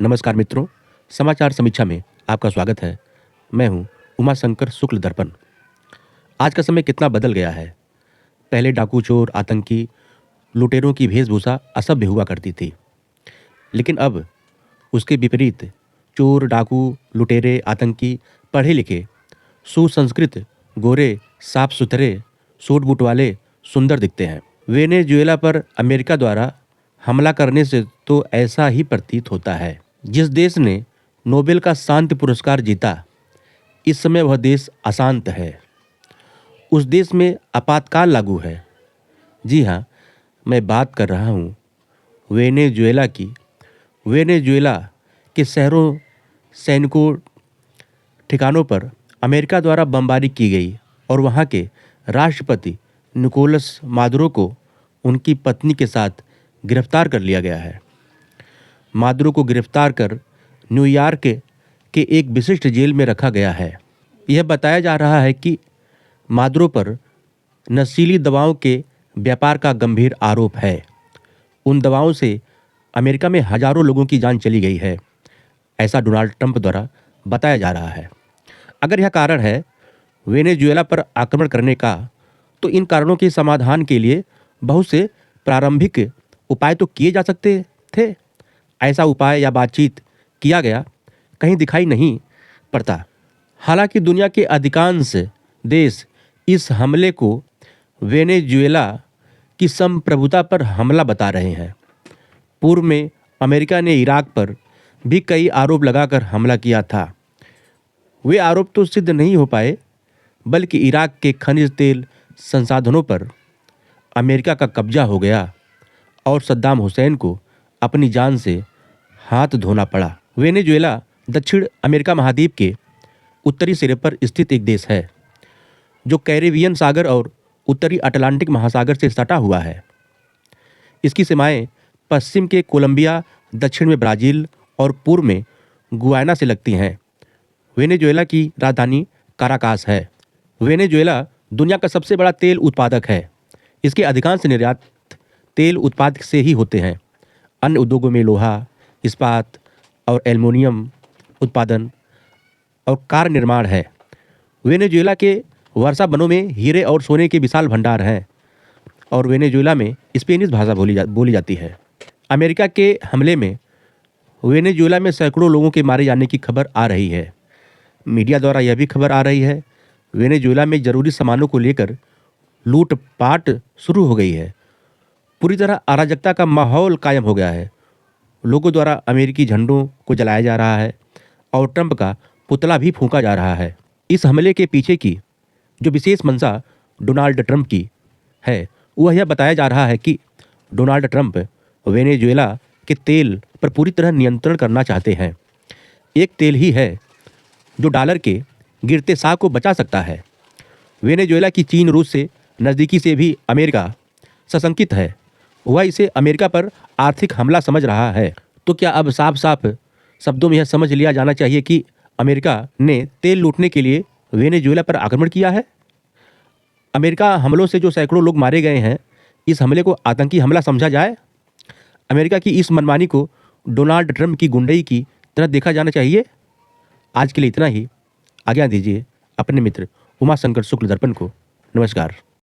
नमस्कार मित्रों, समाचार समीक्षा में आपका स्वागत है। मैं हूं उमाशंकर शुक्ल दर्पण। आज का समय कितना बदल गया है। पहले डाकू, चोर, आतंकी, लुटेरों की वेशभूषा असभ्य हुआ करती थी, लेकिन अब उसके विपरीत चोर, डाकू, लुटेरे, आतंकी पढ़े लिखे, सुसंस्कृत, गोरे, साफ सुथरे, सूट बूट वाले, सुंदर दिखते हैं। वेनेजुएला पर अमेरिका द्वारा हमला करने से तो ऐसा ही प्रतीत होता है। जिस देश ने नोबेल का शांति पुरस्कार जीता, इस समय वह देश अशांत है। उस देश में आपातकाल लागू है। जी हाँ, मैं बात कर रहा हूँ वेनेजुएला की। वेनेजुएला के शहरों, सैनिकों, ठिकानों पर अमेरिका द्वारा बमबारी की गई और वहाँ के राष्ट्रपति निकोलस मादुरो को उनकी पत्नी के साथ गिरफ्तार कर लिया गया है। मादुरो को गिरफ्तार कर न्यूयॉर्क के एक विशिष्ट जेल में रखा गया है। यह बताया जा रहा है कि मादुरो पर नशीली दवाओं के व्यापार का गंभीर आरोप है। उन दवाओं से अमेरिका में हजारों लोगों की जान चली गई है, ऐसा डोनाल्ड ट्रंप द्वारा बताया जा रहा है। अगर यह कारण है वेनेजुएला पर आक्रमण करने का, तो इन कारणों के समाधान के लिए बहुत से प्रारंभिक उपाय तो किए जा सकते थे। ऐसा उपाय या बातचीत किया गया कहीं दिखाई नहीं पड़ता। हालांकि दुनिया के अधिकांश देश इस हमले को वेनेजुएला की संप्रभुता पर हमला बता रहे हैं। पूर्व में अमेरिका ने इराक पर भी कई आरोप लगाकर हमला किया था। वे आरोप तो सिद्ध नहीं हो पाए, बल्कि इराक के खनिज तेल संसाधनों पर अमेरिका का कब्जा हो गया और सद्दाम हुसैन को अपनी जान से हाथ धोना पड़ा। वेनेजुएला दक्षिण अमेरिका महाद्वीप के उत्तरी सिरे पर स्थित एक देश है, जो कैरेबियन सागर और उत्तरी अटलांटिक महासागर से सटा हुआ है। इसकी सीमाएं पश्चिम के कोलंबिया, दक्षिण में ब्राज़ील और पूर्व में गुयाना से लगती हैं। वेनेजुएला की राजधानी काराकास है। वेनेजुएला दुनिया का सबसे बड़ा तेल उत्पादक है। इसके अधिकांश निर्यात तेल उत्पाद से ही होते हैं। अन्य उद्योगों में लोहा, इस्पात और एल्युमिनियम उत्पादन और कार निर्माण है। वेनेजुएला के वर्षा वनों में हीरे और सोने के विशाल भंडार हैं और वेनेजुएला में स्पेनिश भाषा बोली जाती है। अमेरिका के हमले में वेनेजुएला में सैकड़ों लोगों के मारे जाने की खबर आ रही है। मीडिया द्वारा यह भी खबर आ रही है वेनेजुएला में जरूरी सामानों को लेकर लूटपाट शुरू हो गई है। पूरी तरह अराजकता का माहौल कायम हो गया है। लोगों द्वारा अमेरिकी झंडों को जलाया जा रहा है और ट्रंप का पुतला भी फूंका जा रहा है। इस हमले के पीछे की जो विशेष मंशा डोनाल्ड ट्रंप की है, वह यह बताया जा रहा है कि डोनाल्ड ट्रंप वेनेजुएला के तेल पर पूरी तरह नियंत्रण करना चाहते हैं। एक तेल ही है जो डॉलर के गिरते साह को बचा सकता है। वेनेजुएला की चीन, रूस से नज़दीकी से भी अमेरिका सशंकित है। वह इसे अमेरिका पर आर्थिक हमला समझ रहा है। तो क्या अब साफ साफ शब्दों में यह समझ लिया जाना चाहिए कि अमेरिका ने तेल लूटने के लिए वेनेजुएला पर आक्रमण किया है? अमेरिका हमलों से जो सैकड़ों लोग मारे गए हैं, इस हमले को आतंकी हमला समझा जाए? अमेरिका की इस मनमानी को डोनाल्ड ट्रंप की गुंडई की तरह देखा जाना चाहिए? आज के लिए इतना ही। आज्ञा दीजिए अपने मित्र उमाशंकर शुक्ल दर्पण को। नमस्कार।